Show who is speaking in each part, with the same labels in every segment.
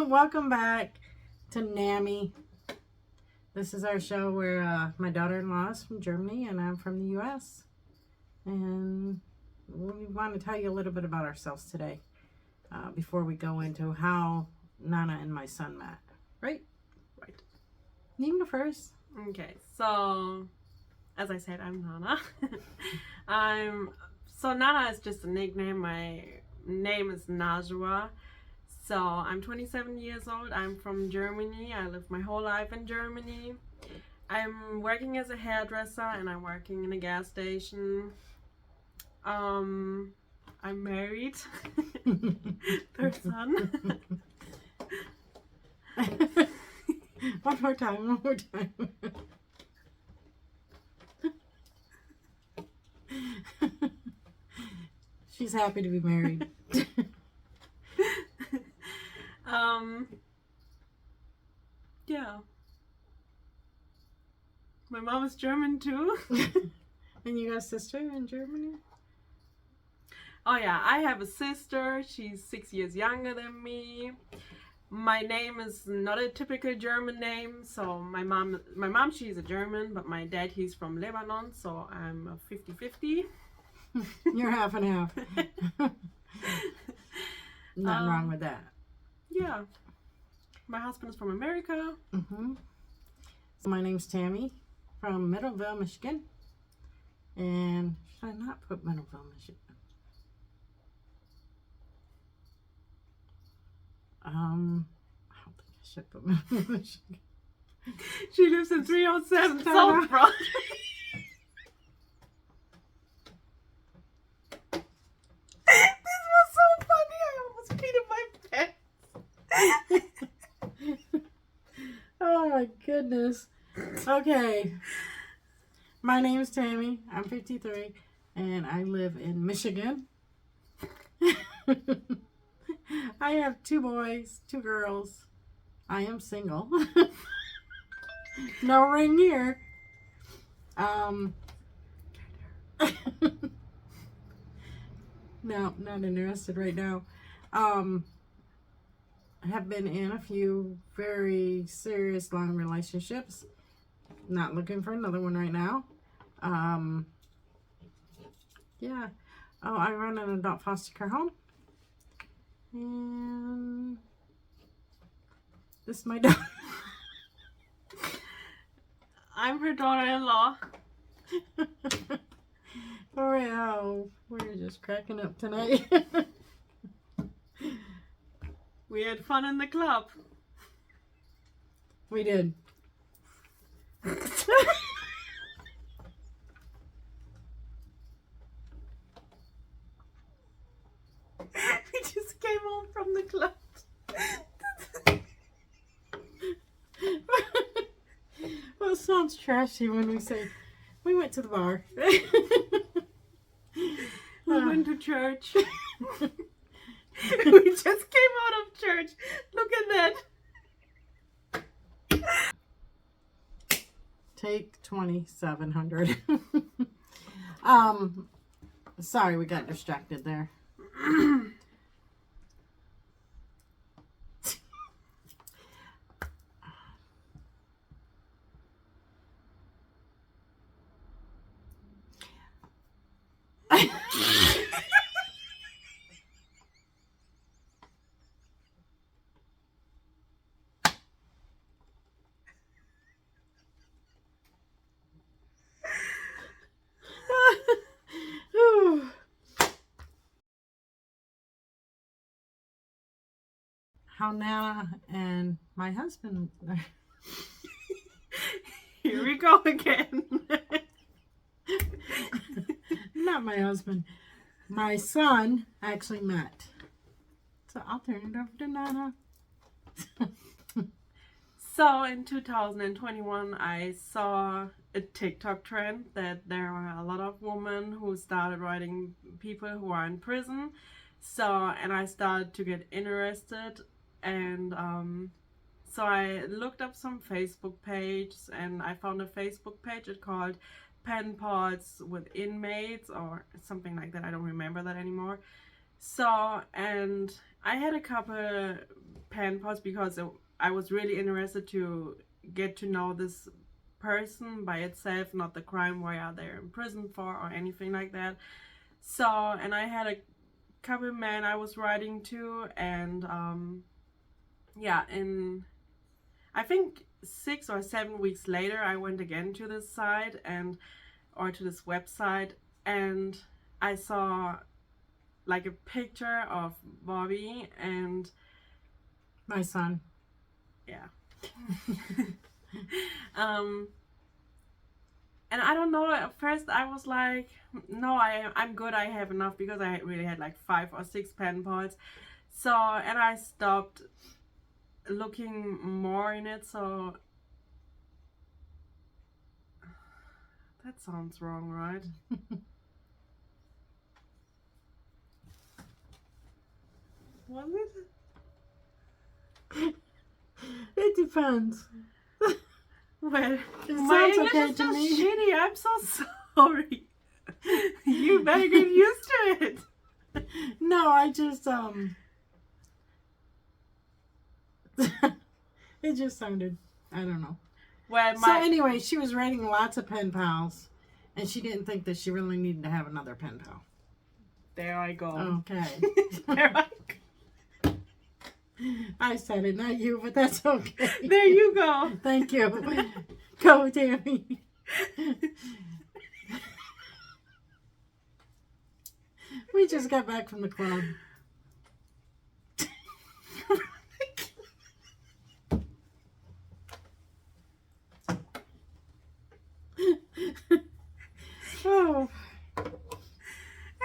Speaker 1: Welcome back to NAMI. This is our show where my daughter-in-law is from Germany and I'm from the U.S. And we want to tell you a little bit about ourselves today before we go into how Nana and my son met. Right?
Speaker 2: Right.
Speaker 1: You can go first.
Speaker 2: Okay, so as I said, I'm Nana. Nana is just a nickname. My name is Najwa. So I'm 27 years old. I'm from Germany. I lived my whole life in Germany. I'm working as a hairdresser and I'm working in a gas station. I'm married. Third son.
Speaker 1: One more time. She's happy to be married.
Speaker 2: Yeah. My mom is German too.
Speaker 1: And you got a sister in Germany?
Speaker 2: Oh yeah, I have a sister. She's 6 years younger than me. My name is not a typical German name. So my mom, she's a German, but my dad, he's from Lebanon. So I'm a 50-50.
Speaker 1: You're half and half. Nothing wrong with that.
Speaker 2: Yeah. My husband is from America.
Speaker 1: So my name's Tammy from Middleville, Michigan. And should I not put Middleville, Michigan? I don't think I should put Middleville, Michigan.
Speaker 2: She lives in 307 South Broad. This was so funny. I almost peed in my pants.
Speaker 1: Oh my goodness. Okay. My name is Tammy. I'm 53 and I live in Michigan. I have 2 boys, 2 girls. I am single. No ring here. No, not interested right now. I have been in a few very serious long relationships. Not looking for another one right now. Yeah. Oh, I run an adult foster care home. And this is my daughter.
Speaker 2: I'm her daughter-in-law.
Speaker 1: Wow, we're just cracking up tonight.
Speaker 2: We had fun in the club.
Speaker 1: We did.
Speaker 2: We just came home from the club.
Speaker 1: Well, it sounds trashy when we say we went to the bar.
Speaker 2: We went to church. We just came out of church. Look at that.
Speaker 1: Take 2,700. Sorry, we got distracted there. How Nana and my husband.
Speaker 2: Here we go again.
Speaker 1: Not my husband. My son actually met. So I'll turn it over to Nana.
Speaker 2: So in 2021, I saw a TikTok trend that there are a lot of women who started writing people who are in prison. And I started to get interested, and so I looked up some Facebook pages, and I found a Facebook page. It's called Pen Pals with Inmates or something like that. I don't remember that anymore. And I had a couple pen pals because I was really interested to get to know this person by itself, not the crime why are they in prison for or anything like that. So, and I had a couple men I was writing to, and yeah, in I think 6 or 7 weeks later I went again to this site or to this website, and I saw like a picture of Bobby and
Speaker 1: My son.
Speaker 2: yeah. And I don't know, at first I was like, no, I'm good, I have enough, because I really had like 5 or 6 pen pals. So, and I stopped looking more in it, so that sounds wrong, right? Was it?
Speaker 1: It depends.
Speaker 2: Well,
Speaker 1: It
Speaker 2: my
Speaker 1: sounds
Speaker 2: English
Speaker 1: okay
Speaker 2: is
Speaker 1: to
Speaker 2: just
Speaker 1: me.
Speaker 2: shitty. I'm so sorry. You better get used to it.
Speaker 1: No, I just it just sounded, I don't know.
Speaker 2: Well,
Speaker 1: So anyway, she was writing lots of pen pals, and she didn't think that she really needed to have another pen pal.
Speaker 2: there I go.
Speaker 1: Okay.
Speaker 2: There I go.
Speaker 1: I said it, not you, but that's okay.
Speaker 2: There you go.
Speaker 1: Thank you. Go, Tammy. We just got back from the club. Oh.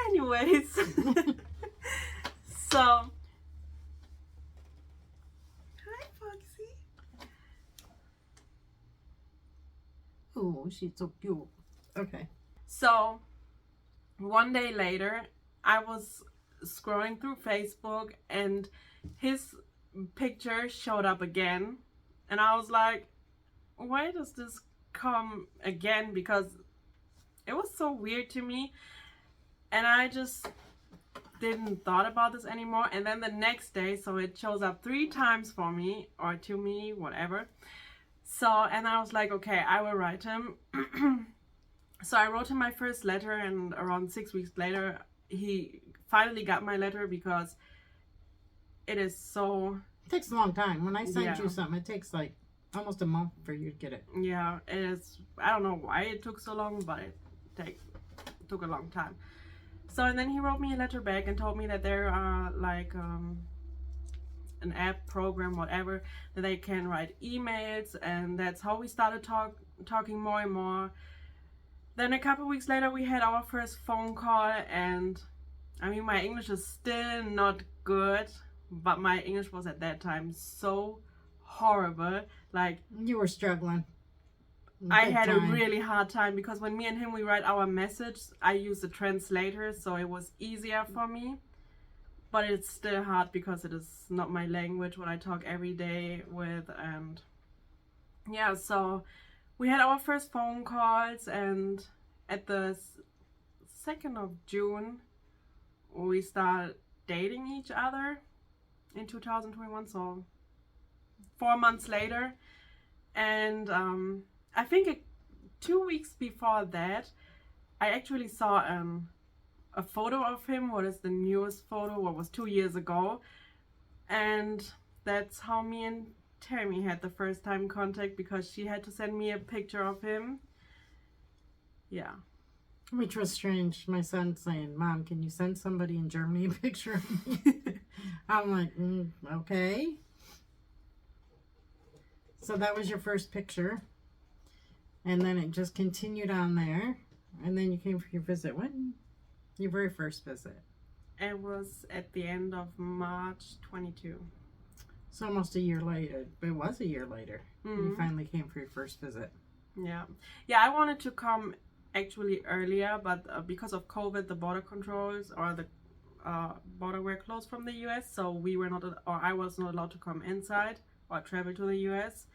Speaker 2: Anyways, so hi, Foxy.
Speaker 1: Oh, she's so cute. Okay.
Speaker 2: So one day later, I was scrolling through Facebook and his picture showed up again, and I was like, why does this come again? Because it was so weird to me, and I just didn't thought about this anymore. And then the next day, so it shows up 3 times for me, or to me, whatever. So, and I was like, okay, I will write him. So I wrote him my first letter, and around 6 weeks later he finally got my letter, because it is so,
Speaker 1: It takes a long time. When I send
Speaker 2: Yeah.
Speaker 1: you something, it takes like almost a month for you to get it.
Speaker 2: yeah, it is. I don't know why it took so long, but it took a long time. So, and then he wrote me a letter back and told me that there are like an app, program, whatever, that they can write emails, and that's how we started talking more and more. Then a couple weeks later we had our first phone call, and I mean, my English is still not good, but my English was at that time so horrible. Like,
Speaker 1: You were struggling.
Speaker 2: I
Speaker 1: Big
Speaker 2: had
Speaker 1: time.
Speaker 2: a really hard time, because when me and him we write our message, I use the translator, so it was easier for me. But it's still hard because it is not my language, what I talk every day with. And yeah, so we had our first phone calls, and at the 2nd of June we started dating each other in 2021, so 4 months later. And I think 2 weeks before that, I actually saw a photo of him. What is the newest photo? What was 2 years ago? And that's how me and Tammy had the first time contact, because she had to send me a picture of him. Yeah.
Speaker 1: Which was strange. My son saying, "Mom, can you send somebody in Germany a picture of me?" I'm like, okay. So that was your first picture. And then it just continued on there. And then you came for your visit. When? Your very first visit.
Speaker 2: It was at the end of March 22.
Speaker 1: So almost a year later. It was a year later. You finally came for your first visit.
Speaker 2: Yeah. Yeah, I wanted to come actually earlier, but because of COVID, the border controls, or the border were closed from the US, so we were not, or I was not allowed to come inside or travel to the US.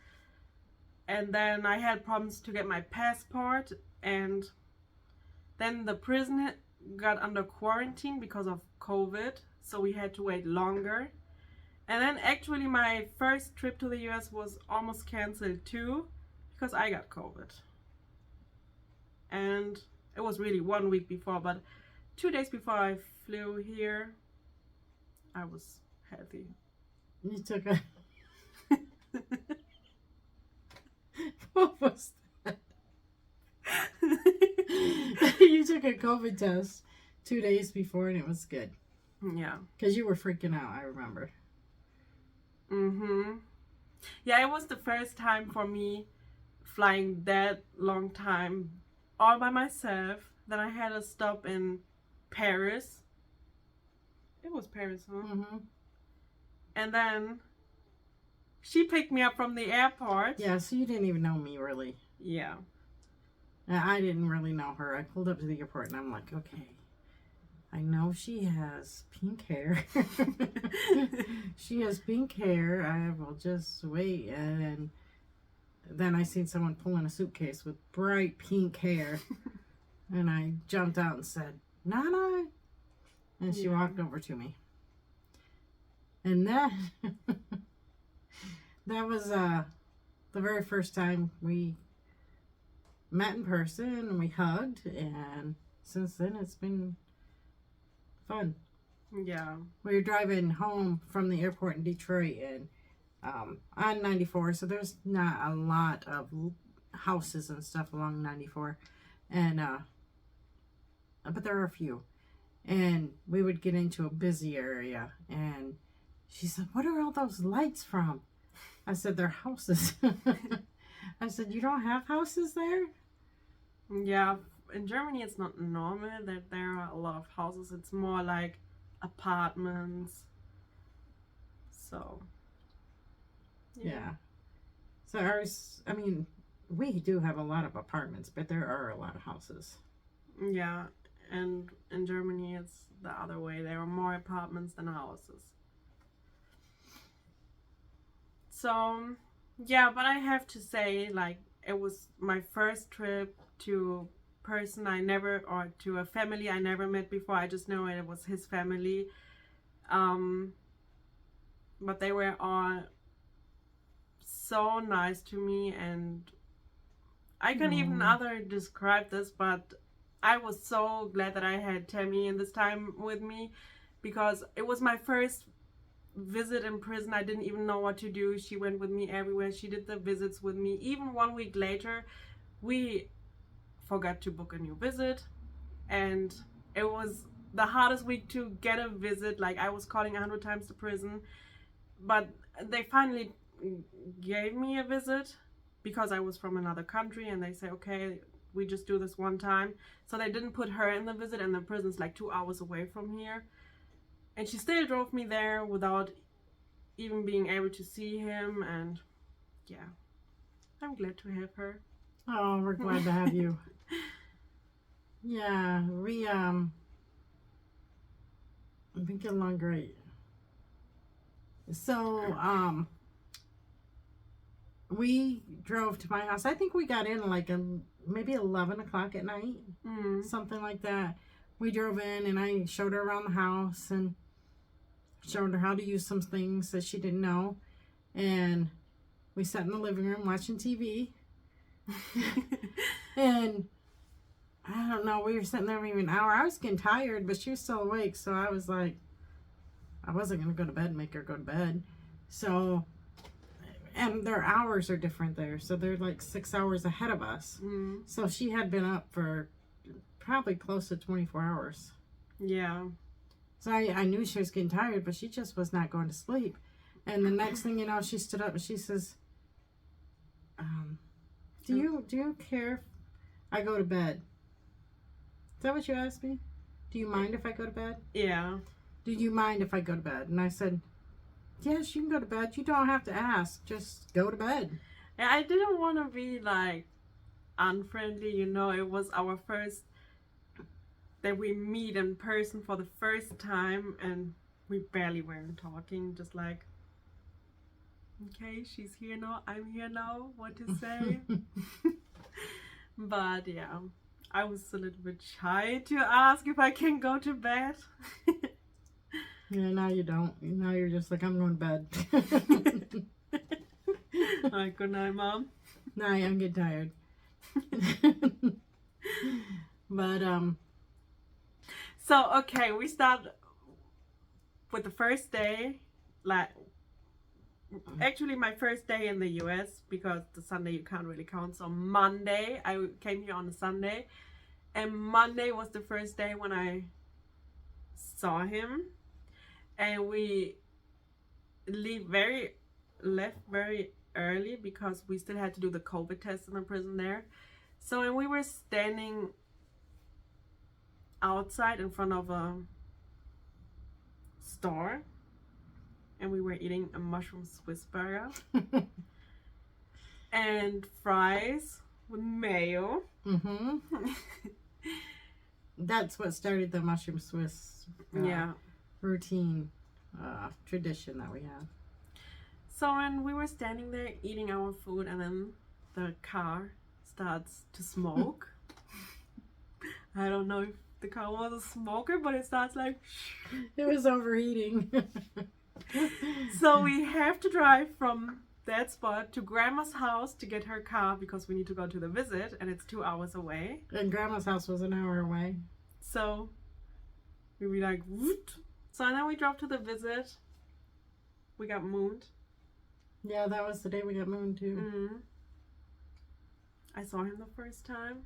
Speaker 2: And then I had problems to get my passport, and then the prison got under quarantine because of COVID, so we had to wait longer. And then actually my first trip to the US was almost canceled too because I got COVID. And it was really 1 week before, but 2 days before I flew here, I was healthy.
Speaker 1: You took a. What was that? You took a COVID test 2 days before and it was good.
Speaker 2: Yeah.
Speaker 1: Because you were freaking out, I remember.
Speaker 2: Yeah, it was the first time for me flying that long time all by myself. Then I had a stop in Paris. It was Paris, huh?
Speaker 1: Mm-hmm.
Speaker 2: And then she picked me up from the airport.
Speaker 1: Yeah, so you didn't even know me, really.
Speaker 2: Yeah.
Speaker 1: I didn't really know her. I pulled up to the airport and I'm like, okay, I know she has pink hair. She has pink hair. I will just wait. And then I seen someone pulling a suitcase with bright pink hair. And I jumped out and said, Nana. And she walked over to me. And then that was the very first time we met in person and we hugged. And since then it's been fun.
Speaker 2: Yeah.
Speaker 1: We were driving home from the airport in Detroit and on 94, so there's not a lot of houses and stuff along 94, and but there are a few. And we would get into a busy area, and she said, "What are all those lights from?" I said, "They're houses." I said, "You don't have houses there?"
Speaker 2: Yeah. In Germany, it's not normal that there are a lot of houses. It's more like apartments. So.
Speaker 1: Yeah. So ours, I mean, we do have a lot of apartments, but there are a lot of houses.
Speaker 2: Yeah. And in Germany, it's the other way. There are more apartments than houses. So, yeah, but I have to say, like, it was my first trip to person I never, or to a family I never met before. I just know it was his family. But they were all so nice to me, and I can't even other describe this, but I was so glad that I had Tammy in this time with me, because it was my first visit in prison. I didn't even know what to do. She went with me everywhere. She did the visits with me. Even 1 week later, we forgot to book a new visit, and it was the hardest week to get a visit. Like, I was calling 100 times to prison, but they finally gave me a visit because I was from another country, and they say, okay, we just do this one time. So they didn't put her in the visit, and the prison's like 2 hours away from here, and she still drove me there without even being able to see him. And yeah, I'm glad to have her.
Speaker 1: Oh, we're glad to have you. Yeah, we I've been getting along great. So we drove to my house. I think we got in like maybe 11 o'clock at night, something like that. We drove in and I showed her around the house and showed her how to use some things that she didn't know. And we sat in the living room watching TV. And I don't know, we were sitting there maybe an hour. I was getting tired, but she was still awake. So I was like, I wasn't going to go to bed and make her go to bed. So, and their hours are different there. So they're like 6 hours ahead of us. So she had been up for probably close to 24 hours.
Speaker 2: Yeah.
Speaker 1: So I knew she was getting tired, but she just was not going to sleep. And the next thing you know, she stood up and she says, do you care if I go to bed? Is that what you asked me? Do you mind if I go to bed?
Speaker 2: Yeah.
Speaker 1: Do you mind if I go to bed? And I said, yes, you can go to bed. You don't have to ask. Just go to bed.
Speaker 2: Yeah, I didn't want to be like unfriendly, you know. It was our first that we meet in person for the first time, and we barely weren't talking, just like, okay, she's here now, I'm here now, what to say? But yeah, I was a little bit shy to ask if I can go to bed.
Speaker 1: Yeah, now you don't. Now you're just like, I'm going to bed.
Speaker 2: Like, good night, Mom.
Speaker 1: Nah, I'm getting tired. But,
Speaker 2: So, okay, we start with the first day. Like, actually, my first day in the US, because the Sunday you can't really count. So, Monday, I came here on a Sunday. And Monday was the first day when I saw him. And we left very early because we still had to do the COVID test in the prison there. So, and we were standing outside in front of a store, and we were eating a mushroom Swiss burger and fries with mayo.
Speaker 1: mm-hmm. That's what started the mushroom Swiss
Speaker 2: Yeah.
Speaker 1: routine, tradition that we have.
Speaker 2: So when we were standing there eating our food, and then the car starts to smoke. I don't know if the car was a smoker, but it starts like.
Speaker 1: It was overheating.
Speaker 2: So we have to drive from that spot to Grandma's house to get her car because we need to go to the visit, and it's 2 hours away.
Speaker 1: And Grandma's house was an hour away.
Speaker 2: So we were like, woot. So then we drove to the visit. We got mooned.
Speaker 1: Yeah, that was the day we got mooned too.
Speaker 2: Mm-hmm. I saw him the first time.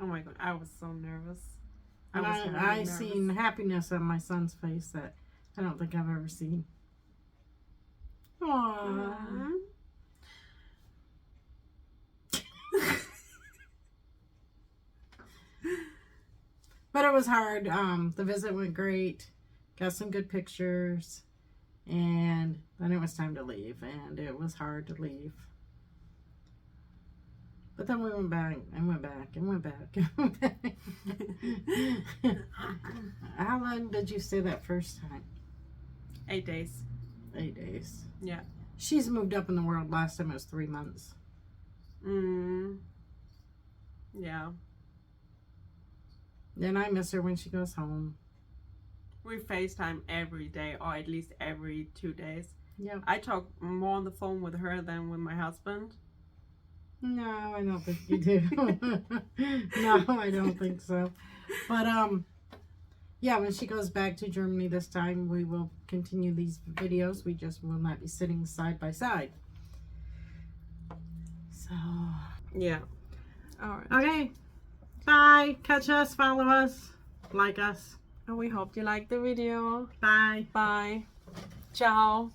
Speaker 2: Oh my god, I was so nervous.
Speaker 1: And
Speaker 2: was really
Speaker 1: I
Speaker 2: nervous.
Speaker 1: seen happiness on my son's face that I don't think I've ever seen. Aww.
Speaker 2: Mhm.
Speaker 1: But it was hard. The visit went great. Got some good pictures. And then it was time to leave. And it was hard to leave. But then we went back and went back and went back and went back. How long did you stay that first time?
Speaker 2: 8 days.
Speaker 1: 8 days.
Speaker 2: Yeah.
Speaker 1: She's moved up in the world. Last time it was 3 months.
Speaker 2: Yeah.
Speaker 1: And I miss her when she goes home.
Speaker 2: We FaceTime every day, or at least every 2 days.
Speaker 1: Yep.
Speaker 2: I talk more on the phone with her than with my husband.
Speaker 1: No, I don't think you do. No, I don't think so. But yeah, when she goes back to Germany this time, we will continue these videos. We just will not be sitting side by side. So
Speaker 2: Yeah. All right.
Speaker 1: okay. Bye. Catch us, follow us, like us.
Speaker 2: And we hope you liked the video.
Speaker 1: Bye.
Speaker 2: Bye. Ciao.